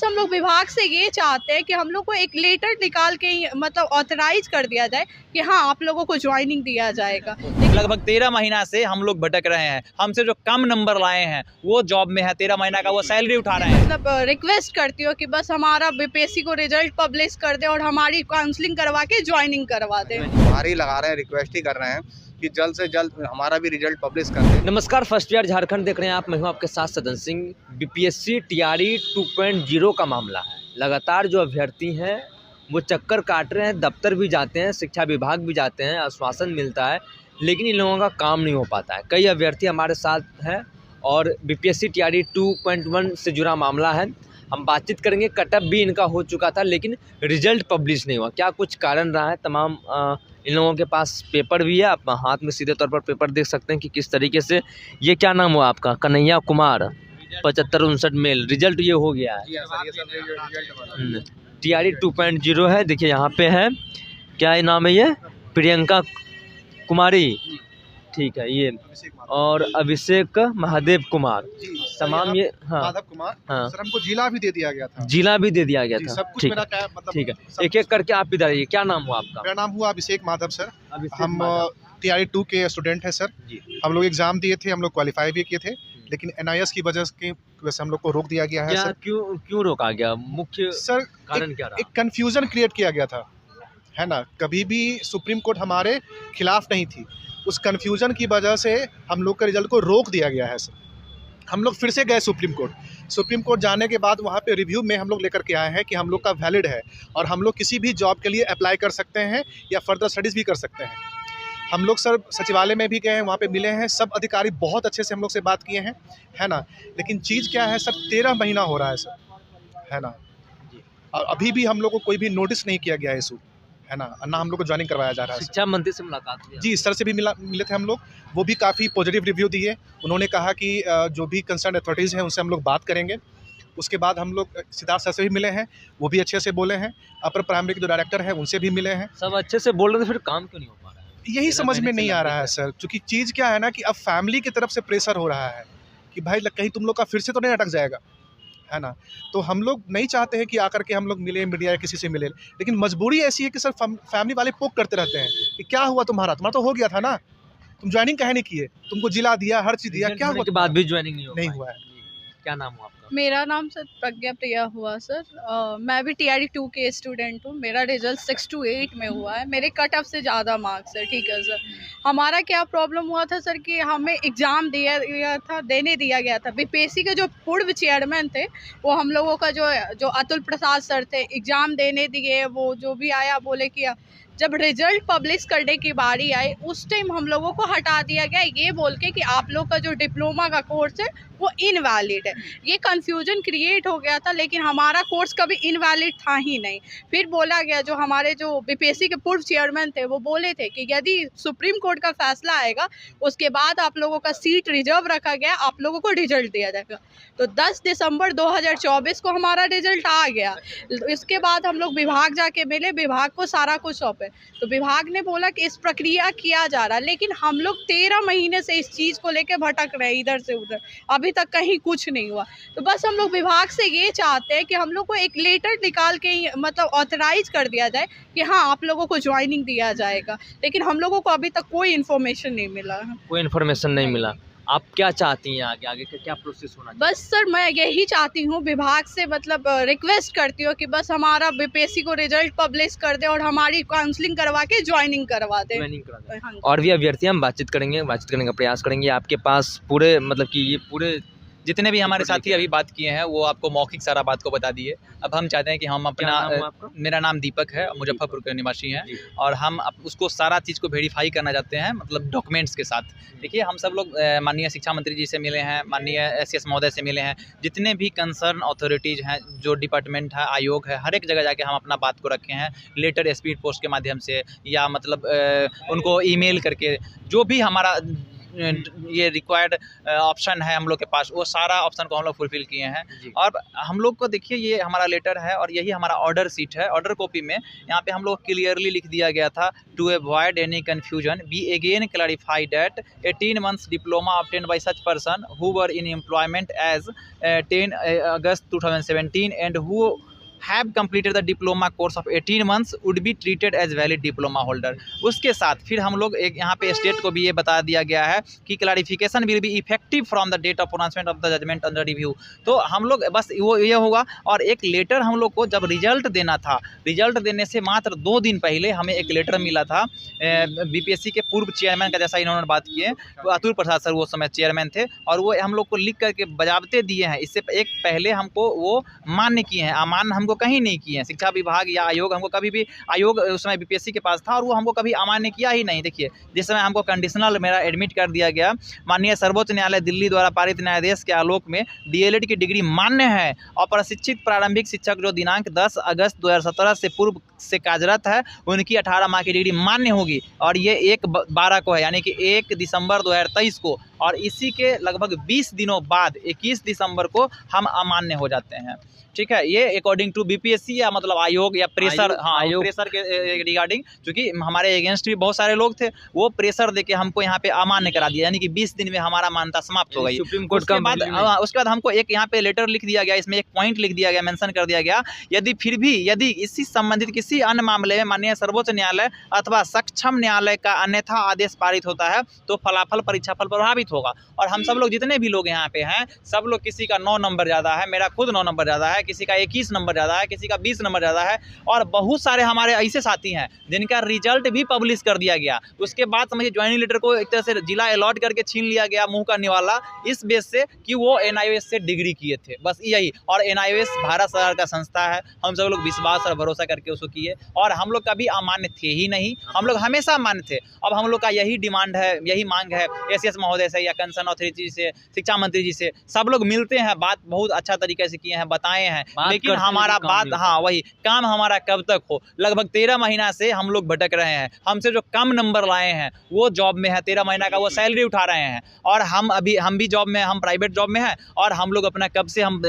हम लोग विभाग से ये चाहते हैं कि हम लोग को एक लेटर निकाल के मतलब ऑथराइज कर दिया जाए कि हाँ आप लोगों को ज्वाइनिंग दिया जाएगा। लगभग 13 महीना से हम लोग भटक रहे हैं। हमसे जो कम नंबर लाए हैं वो जॉब में है, 13 महीना का वो सैलरी उठा रहे हैं। मतलब रिक्वेस्ट करती हूँ कि बस हमारा बीपीएससी को रिजल्ट पब्लिश कर दे और हमारी काउंसलिंग करवा के ज्वाइनिंग करवा दे। भारी लगा रहे हैं, रिक्वेस्ट ही कर रहे हैं कि जल्द से जल्द हमारा भी रिजल्ट पब्लिश कर दें। नमस्कार, फर्स्ट ईयर झारखंड देख रहे हैं आप। मैं हूं आपके साथ सदन सिंह। बीपीएससी टीआरई 2.0 का मामला है। लगातार जो अभ्यर्थी हैं वो चक्कर काट रहे हैं, दफ्तर भी जाते हैं, शिक्षा विभाग भी जाते हैं, आश्वासन मिलता है, लेकिन इन लोगों का काम नहीं हो पाता है। कई अभ्यर्थी हमारे साथ हैं और बीपीएससी टीआरई 2.1 से जुड़ा मामला है। हम बातचीत करेंगे। कटअप भी इनका हो चुका था लेकिन रिजल्ट पब्लिश नहीं हुआ। क्या कुछ कारण रहा है? तमाम इन लोगों के पास पेपर भी है, आप हाथ में सीधे तौर पर पेपर देख सकते हैं कि किस तरीके से। ये क्या नाम हुआ आपका? कन्हैया कुमार, 7559 मेल। रिजल्ट ये हो गया है। टीआरई 2.0 है। देखिए यहाँ पे है, क्या नाम है ये? प्रियंका कुमारी, ठीक है ये, और अभिषेक महादेव कुमार, तमाम ये। हाँ, माधव कुमार। हाँ, सर हमको जिला भी दे दिया गया था। जिला भी दे दिया गया था। सब कुछ ठीक मेरा है, क्या मतलब। ठीक है, एक एक करके आप इधर आइए। क्या नाम हुआ आपका? मेरा नाम हुआ अभिषेक माधव सर। हम माधव। टीआरई 2 के स्टूडेंट हैं सर। जी। हम लोग एग्जाम दिए थे, हम लोग क्वालिफाई भी किए थे, लेकिन एनआईएस की वजह से हम लोग को रोक दिया गया है क्या सर। क्यों रोका गया? मुख्य सर कारण क्या रहा? एक कंफ्यूजन क्रिएट किया गया था, है ना। कभी भी सुप्रीम कोर्ट हमारे खिलाफ नहीं थी। उस कंफ्यूजन की वजह से हम लोग के रिजल्ट को रोक दिया गया है सर। हम लोग फिर से गए सुप्रीम कोर्ट जाने के बाद वहाँ पे रिव्यू में हम लोग लेकर के आए हैं कि हम लोग का वैलिड है और हम लोग किसी भी जॉब के लिए अप्लाई कर सकते हैं या फर्दर स्टडीज़ भी कर सकते हैं। हम लोग सर सचिवालय में भी गए हैं, वहाँ पे मिले हैं, सब अधिकारी बहुत अच्छे से हम लोग से बात किए हैं, है ना। लेकिन चीज़ क्या है सर, 13 महीना हो रहा है सर, है ना, और अभी भी हम लोग को कोई भी नोटिस नहीं किया गया है इशू, है ना हम लोग को ज्वाइनिंग करवाया जा रहा है। शिक्षा मंत्री से मुलाकात हुई? जी, सर से भी मिले थे हम लोग। वो भी काफ़ी पॉजिटिव रिव्यू दिए। उन्होंने कहा कि जो भी कंसर्न अथॉरिटीज़ हैं उनसे हम लोग बात करेंगे। उसके बाद हम लोग सिद्धार्थ सर से भी मिले हैं, वो भी अच्छे से बोले हैं। अपर प्राइमरी के जो डायरेक्टर हैं उनसे भी मिले हैं। सब अच्छे से बोल रहे थे, फिर काम क्यों नहीं हो पा रहा है? यही समझ में नहीं आ रहा है सर, क्योंकि चीज़ क्या है ना कि अब फैमिली की तरफ से प्रेशर हो रहा है कि भाई कहीं तुम लोग का फिर से तो नहीं अटक जाएगा, है ना। तो हम लोग नहीं चाहते हैं कि आकर के हम लोग मिले मीडिया या किसी से मिले, लेकिन मजबूरी ऐसी है कि सर फैमिली वाले पोक करते रहते हैं कि क्या हुआ तुम्हारा तो हो गया था ना, तुम ज्वाइनिंग कहे नहीं किए, तुमको जिला दिया, हर चीज़ दिया, क्या हुआ के बाद भी ज्वाइनिंग नहीं हुआ है। क्या नाम हुआ आपका? मेरा नाम सर प्रज्ञा प्रिया हुआ सर। मैं भी टीआरई 2 के स्टूडेंट हूँ। मेरा रिजल्ट 6 to 8 में हुआ है। मेरे कट ऑफ से ज़्यादा मार्क्स है। ठीक है सर, हमारा क्या प्रॉब्लम हुआ था सर कि हमें एग्ज़ाम देने दिया गया था। बीपीएससी के जो पूर्व चेयरमैन थे वो हम लोगों का जो अतुल प्रसाद सर थे, एग्ज़ाम देने दिए। वो जो भी आया बोले कि जब रिजल्ट पब्लिश करने की बारी आई उस टाइम हम लोगों को हटा दिया गया, ये बोल के कि आप लोग का जो डिप्लोमा का कोर्स है वो इनवैलिड है। ये कंफ्यूजन क्रिएट हो गया था, लेकिन हमारा कोर्स कभी इनवैलिड था ही नहीं। फिर बोला गया, जो हमारे जो बीपीएससी के पूर्व चेयरमैन थे वो बोले थे कि यदि सुप्रीम कोर्ट का फैसला आएगा उसके बाद आप लोगों का सीट रिजर्व रखा गया, आप लोगों को रिजल्ट दिया जाएगा। तो 10 दिसंबर 2024 को हमारा रिजल्ट आ गया। इसके बाद हम लोग विभाग जाके मिले, विभाग को सारा कुछ सौंपे, तो विभाग ने बोला कि इस प्रक्रिया किया जा रहा है, लेकिन हम लोग 13 महीने से इस चीज़ को लेके भटक रहे हैं इधर से उधर, अभी तक कहीं कुछ नहीं हुआ। तो बस हम लोग विभाग से ये चाहते हैं कि हम लोग को एक लेटर निकाल के मतलब ऑथराइज कर दिया जाए कि हाँ आप लोगों को ज्वाइनिंग दिया जाएगा, लेकिन हम लोगों को अभी तक कोई इन्फॉर्मेशन नहीं मिला। कोई इन्फॉर्मेशन नहीं मिला। आप क्या चाहती हैं आगे का क्या प्रोसेस होना चाहिए? बस सर मैं यही चाहती हूँ, विभाग से मतलब रिक्वेस्ट करती हूँ कि बस हमारा बीपीएससी को रिजल्ट पब्लिश कर दे और हमारी काउंसलिंग करवा के ज्वाइनिंग करवा दे। हाँ। और भी अभ्यर्थी हम बातचीत करने का प्रयास करेंगे। आपके पास पूरे मतलब कि ये पूरे जितने भी हमारे साथी अभी बात किए हैं वो आपको मौखिक सारा बात को बता दिए। अब हम चाहते हैं कि हम अपना, मेरा नाम दीपक है, मुजफ्फरपुर के निवासी हैं, और हम उसको सारा चीज़ को वेरीफाई करना चाहते हैं, मतलब डॉक्यूमेंट्स के साथ। देखिए हम सब लोग माननीय शिक्षा मंत्री जी से मिले हैं, माननीय एसएस महोदय से मिले हैं, जितने भी कंसर्न अथॉरिटीज़ हैं, जो डिपार्टमेंट है, आयोग है, हर एक जगह जाके हम अपना बात को रखे हैं, लेटर स्पीड पोस्ट के माध्यम से या मतलब उनको ईमेल करके, जो भी हमारा ये रिक्वायर्ड ऑप्शन है हम लोग के पास, वो सारा ऑप्शन को हम लोग फुलफिल किए हैं। और हम लोग को देखिए ये हमारा लेटर है और यही हमारा ऑर्डर सीट है। ऑर्डर कॉपी में यहाँ पे हम लोग क्लियरली लिख दिया गया था, to avoid any confusion we again clarify that 18 months diploma obtained by such person who were in employment as 10 August 2017 and who have completed the diploma course of 18 months would be treated as valid diploma holder। उसके साथ फिर हम लोग एक यहाँ पे state को भी ये बता दिया गया है कि clarification will be effective from the date of pronouncement of the judgement under review. तो हम लोग बस वो ये होगा। और एक लेटर हम लोग को जब रिजल्ट देना था, रिजल्ट देने से मात्र 2 दिन पहले हमें एक लेटर मिला था बीपीएससी के पूर्व चेयरमैन का, जैसा इन्होंने बात की है, अतुल प्रसाद सर वो समय चेयरमैन थे, और वो हम लोग को लिख करके बजाबते दिए हैं। इससे एक पहले हमको वो मान्य किए हैं, अमान्य हमको कहीं नहीं किए हैं। शिक्षा विभाग या आयोग हमको कभी भी, आयोग उस समय बीपीएससी के पास था और वो हमको कभी अमान्य किया ही नहीं। देखिए जिस समय हमको कंडीशनल मेरा एडमिट कर दिया गया, माननीय सर्वोच्च न्यायालय दिल्ली द्वारा पारित न्यायादेश के आलोक में डीएलएड की डिग्री मान्य है और प्रशिक्षित प्रारंभिक शिक्षक जो दिनांक 10 अगस्त 2017 से पूर्व से कार्यरत है उनकी 18 माह की डिग्री मान्य होगी। और ये 1/12 को है, यानी कि 1 दिसंबर 2023 को, और इसी के लगभग 20 दिनों बाद 21 दिसंबर को हम अमान्य हो जाते हैं। ठीक है, ये अकॉर्डिंग टू बीपीएससी या मतलब आयोग या प्रेशर, हाँ आयोग प्रेशर के रिगार्डिंग, क्योंकि हमारे अगेंस्ट भी बहुत सारे लोग थे, वो प्रेशर देके हमको यहाँ पे अमान्य करा दिया, यानी कि 20 दिन में हमारा मान्यता समाप्त हो गई। सुप्रीम कोर्ट उसके बाद हमको एक यहाँ पे लेटर लिख दिया गया, इसमें एक पॉइंट लिख दिया गया, मेंशन कर दिया गया, यदि इसी संबंधित किसी अन्य मामले में माननीय सर्वोच्च न्यायालय अथवा सक्षम न्यायालय का अन्यथा आदेश पारित होता है तो फलाफल परीक्षाफल प्रभावित होगा। और हम सब लोग जितने भी लोग यहाँ पे हैं, सब लोग, किसी का 9 नंबर ज़्यादा है, मेरा खुद 9 नंबर ज़्यादा है, किसी का 21 नंबर ज़्यादा है, किसी का 20 नंबर ज़्यादा है, और बहुत सारे हमारे ऐसे साथी हैं जिनका रिजल्ट भी पब्लिश कर दिया गया। उसके बाद समझिए ज्वाइनिंग लेटर को एक तरह से जिला अलॉट करके छीन लिया गया, मुंह का निवाला, इस बेस से कि वो एनआईओएस से डिग्री किए थे, बस यही। और एनआईओएस भारत सरकार का संस्था है, हम सब लोग विश्वास और भरोसा करके उसको किए, और हम लोग कभी अमान्य थे ही नहीं, हम लोग हमेशा मान्य थे। अब हम लोग का यही डिमांड है, यही मांग है एसीएस महोदय से या कंसर्न अथॉरिटी से, शिक्षा मंत्री जी से, सब लोग मिलते हैं, बात बहुत अच्छा तरीके से किए हैं, बताए हैं, लेकिन हमारा बात, हाँ वही काम हमारा कब तक हो। लगभग 13 महीना से हम लोग भटक रहे हैं, हमसे जो कम नंबर लाए हैं वो जॉब में है, 13 महीना का वो सैलरी उठा रहे हैं, और हम भी जॉब में, हम प्राइवेट जॉब में हैं, और हम लोग अपना कब से हम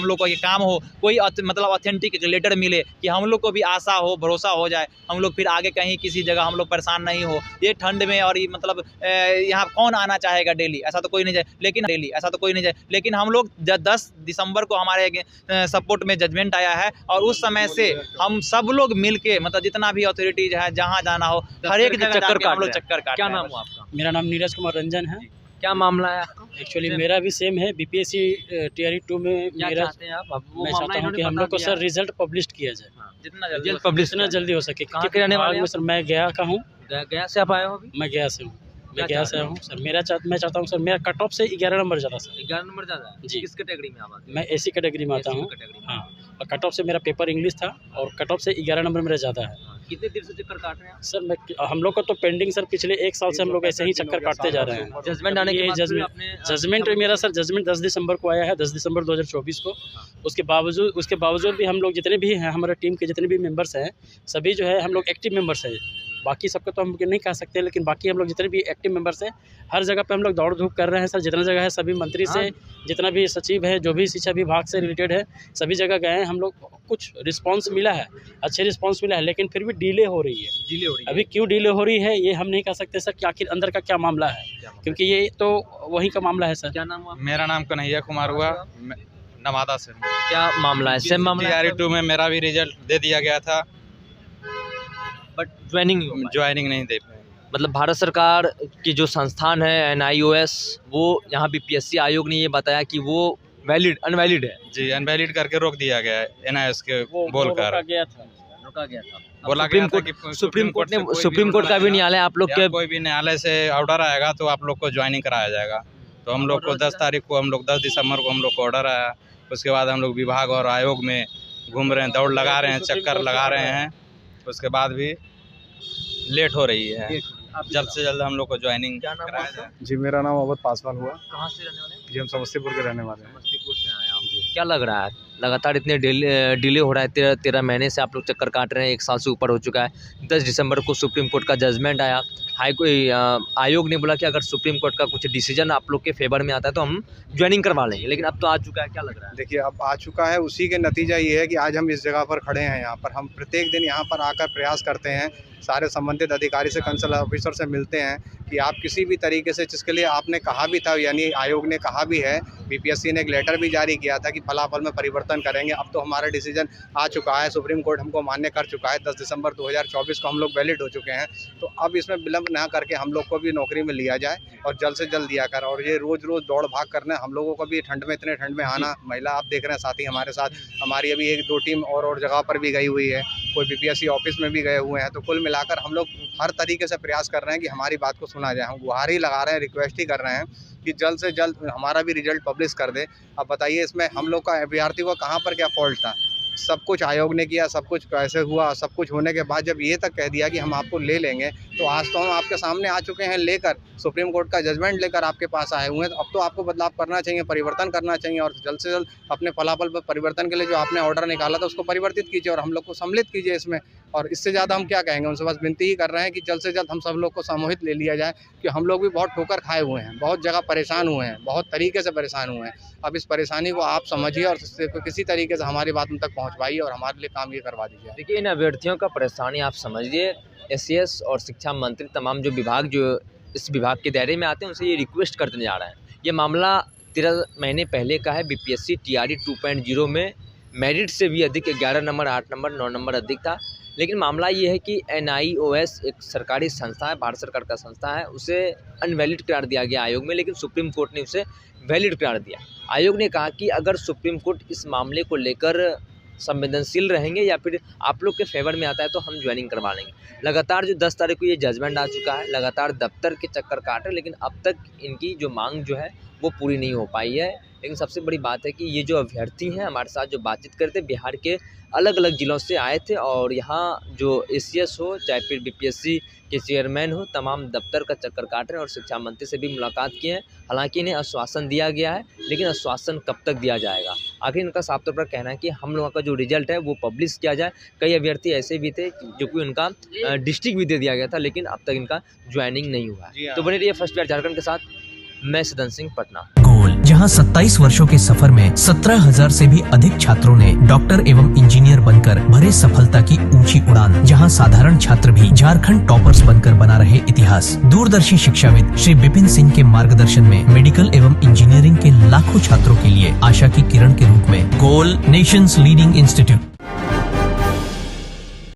लोग को ये काम हो, कोई मतलब ऑथेंटिक लेटर मिले कि हम लोग को भी आशा हो, भरोसा हो जाए, हम लोग फिर आगे कहीं किसी जगह हम लोग परेशान नहीं हो। ये ठंड में, और ये मतलब यहाँ कौन आना चाहेगा डेली, ऐसा तो कोई नहीं जाए, लेकिन हम लोग 10 दिसंबर को हमारे सपोर्ट में जजमेंट आया है, और उस समय से हम सब लोग मिलके, मतलब जितना भी अथॉरिटीज है, जहाँ जाना हो, हर एक जगह चक्कर काट रहे हैं। क्या नाम हुआ आपका? मेरा नाम नीरज कुमार रंजन है। क्या मामला है आपका? एक्चुअली मेरा भी सेम है, बीपीएससी टीआरई 2 में क्या मेरा, चाहते हैं आप? मैं चाहता हूँ कि हम लोग को सर रिजल्ट पब्लिश किया जाए, जितना जल्दी हो सके। कहाँ के रहने वाले हैं? सर मैं गया का हूँ। गया से आप आए हो अभी? मैं गया से हूँ, मैं गया से हूँ सर। मैं चाहता हूँ सर, मेरा कट ऑफ से 11 नंबर ज़्यादा सर। 11 नंबर ज़्यादा है जी। किस कैटेगरी में आप आते हैं? मैं एसी कैटेगरी में आता हूँ, हाँ। और कट ऑफ से मेरा पेपर इंग्लिश था, और कट ऑफ से 11 नंबर मेरा ज़्यादा है। कितने देर से चक्कर काट रहे हैं सर हम लोग का तो पेंडिंग सर, पिछले 1 साल से हम लोग ऐसे ही चक्कर काटते जा रहे हैं। जजमेंट आने के बाद जजमेंट मेरा सर, जजमेंट 10 दिसंबर को आया है, 10 दिसंबर 2024 को। उसके बावजूद भी हम लोग जितने भी हैं, हमारे टीम के जितने भी मेंबर्स हैं, सभी जो है हम लोग एक्टिव मेंबर्स हैं। बाकी सबको तो हम नहीं कह सकते, लेकिन बाकी हम लोग जितने भी एक्टिव मेंबर्स हैं, हर जगह पे हम लोग दौड़ धूप कर रहे हैं सर। जितना जगह है सभी मंत्री से, जितना भी सचिव है, जो भी शिक्षा विभाग से रिलेटेड है, सभी जगह गए हैं हम लोग। कुछ रिस्पांस मिला है, अच्छे रिस्पांस मिला है, लेकिन फिर भी डिले हो रही है। अभी क्यों डिले हो रही है ये हम नहीं कह सकते सर, कि आखिर अंदर का क्या मामला है, क्योंकि ये तो वहीं का मामला है सर। क्या नाम हुआ? मेरा नाम कन्हैया कुमार हुआ, नवादा से। क्या मामला है? सेम मामला है? टीआरई 2 में मेरा भी रिजल्ट दे दिया गया था, बट ज्वाइनिंग नहीं दे पाए। मतलब भारत सरकार की जो संस्थान है एनआईओएस, वो यहाँ बीपीएससी आयोग ने ये बताया कि वो अनवैलिड है जी, अनवैलिड करके रोक दिया गया है एनआईओएस के बोलकर। रोका गया था। बोला गया था कि सुप्रीम कोर्ट का भी न्यायालय आप लोग के, कोई भी न्यायालय से ऑर्डर आएगा तो आप लोग को ज्वाइनिंग कराया जाएगा। तो हम लोग को 10 तारीख को, 10 दिसंबर को हम लोग को ऑर्डर आया। उसके बाद हम लोग विभाग और आयोग में घूम रहे हैं, दौड़ लगा रहे हैं, चक्कर लगा रहे हैं। उसके बाद भी लेट हो रही है, जल्द से जल्द हम लोग को ज्वाइनिंग कराया जाए। जी, मेरा नाम अवध पासवान हुआ। कहाँ से रहने वाले हैं? जी, हम समस्तीपुर के रहने वाले हैं। समस्तीपुर से आए हैं। क्या लग रहा है लगातार इतने डिले हो रहा है, 13 महीने से आप लोग चक्कर काट रहे हैं, 1 साल से ऊपर हो चुका है। 10 दिसंबर को सुप्रीम कोर्ट का जजमेंट आया, आयोग ने बोला कि अगर सुप्रीम कोर्ट का कुछ डिसीजन आप लोग के फेवर में आता है तो हम ज्वाइनिंग करवा लेंगे, लेकिन अब तो आ चुका है, क्या लग रहा है? देखिए अब आ चुका है, उसी के नतीजा ये है कि आज हम इस जगह पर खड़े हैं। यहाँ पर हम प्रत्येक दिन यहाँ पर आकर प्रयास करते हैं, सारे संबंधित अधिकारी से, कंसल्ट ऑफिसर से मिलते हैं कि आप किसी भी तरीके से, जिसके लिए आपने कहा भी था, यानी आयोग ने कहा भी है, बीपीएससी ने एक लेटर भी जारी किया था कि फलाफल में परिवर्तन करेंगे। अब तो हमारा डिसीजन आ चुका है, सुप्रीम कोर्ट हमको मान्य कर चुका है, 10 दिसंबर 2024 को हम लोग वैलिड हो चुके हैं। तो अब इसमें विलंब ना करके हम लोग को भी नौकरी में लिया जाए और जल्द से जल्द दिया कर। और ये रोज़ रोज़ दौड़ भाग करना, हम लोगों को भी ठंड में, इतने ठंड में आना, महिला आप देख रहे हैं साथी हमारे साथ, हमारी अभी 1-2 टीम और जगह पर भी गई हुई है, कोई बीपीएससी ऑफिस में भी गए हुए हैं। तो कुल मिलाकर हम लोग हर तरीके से प्रयास कर रहे हैं कि हमारी बात को सुना जाए। हम गुहार ही लगा रहे हैं, रिक्वेस्ट ही कर रहे हैं कि जल्द से जल्द हमारा भी रिजल्ट पब्लिश कर दे। अब बताइए इसमें हम लोग का, अभ्यर्थी को कहाँ पर क्या फॉल्ट था? सब कुछ आयोग ने किया, सब कुछ कैसे हुआ, सब कुछ होने के बाद जब ये तक कह दिया कि हम आपको ले लेंगे, तो आज तो हम आपके सामने आ चुके हैं लेकर, सुप्रीम कोर्ट का जजमेंट लेकर आपके पास आए हुए हैं। तो अब तो आपको बदलाव करना चाहिए, परिवर्तन करना चाहिए और जल्द से जल्द अपने फलाफल पर परिवर्तन के लिए जो आपने ऑर्डर निकाला था उसको परिवर्तित कीजिए और हम लोग को सम्मिलित कीजिए इसमें। और इससे ज़्यादा हम क्या कहेंगे, उनसे बस विनती ही कर रहे हैं कि जल्द से जल्द हम सब लोग को सामूहिक ले लिया जाए, कि हम लोग भी बहुत ठोकर खाए हुए हैं, बहुत जगह परेशान हुए हैं, बहुत तरीके से परेशान हुए हैं। अब इस परेशानी को आप समझिए और किसी तरीके से हमारी बात उन तक पहुँचवाइए और हमारे लिए काम ये करवा दीजिए। देखिए, इन अभ्यर्थियों का परेशानी आप समझिए, एससीएस और शिक्षा मंत्री तमाम जो विभाग जो इस विभाग के दायरे में आते हैं उनसे ये रिक्वेस्ट करते जा रहे हैं। ये मामला 13 महीने पहले का है, बीपीएससी टीआरई 2.0 में मेरिट से भी अधिक 11 नंबर, 8 नंबर, 9 नंबर अधिक था। लेकिन मामला ये है कि NIOS एक सरकारी संस्था है, भारत सरकार का संस्था है, उसे अनवैलिड करार दिया गया आयोग में, लेकिन सुप्रीम कोर्ट ने उसे वैलिड करार दिया। आयोग ने कहा कि अगर सुप्रीम कोर्ट इस मामले को लेकर संवेदनशील रहेंगे या फिर आप लोग के फेवर में आता है तो हम ज्वाइनिंग करवा लेंगे। लगातार जो 10 तारीख को ये जजमेंट आ चुका है, लगातार दफ्तर के चक्कर काट रहे, लेकिन अब तक इनकी जो मांग जो है वो पूरी नहीं हो पाई है। लेकिन सबसे बड़ी बात है कि ये जो अभ्यर्थी हैं हमारे साथ जो बातचीत करते, बिहार के अलग अलग ज़िलों से आए थे और यहाँ जो एसीएस हो चाहे फिर बीपीएससी के चेयरमैन हो, तमाम दफ्तर का चक्कर काट रहे हैं और शिक्षा मंत्री से भी मुलाकात की है। हालांकि इन्हें आश्वासन दिया गया है, लेकिन आश्वासन कब तक दिया जाएगा? आखिर इनका साफ तौर पर कहना है कि हम लोगों का जो रिजल्ट है वो पब्लिश किया जाए। कई अभ्यर्थी ऐसे भी थे जो कि उनका डिस्ट्रिक्ट भी दे दिया गया था, लेकिन अब तक इनका ज्वाइनिंग नहीं हुआ है। तो बने रहिए फर्स्ट बिहार झारखंड के साथ, मैं सदन सिंह, पटना। जहां 27 वर्षों के सफर में 17,000 से भी अधिक छात्रों ने डॉक्टर एवं इंजीनियर बनकर भरे सफलता की ऊंची उड़ान, जहां साधारण छात्र भी झारखंड टॉपर्स बनकर बना रहे इतिहास। दूरदर्शी शिक्षाविद श्री विपिन सिंह के मार्गदर्शन में मेडिकल एवं इंजीनियरिंग के लाखों छात्रों के लिए आशा की किरण के रूप में गोल नेशंस लीडिंग इंस्टीट्यूट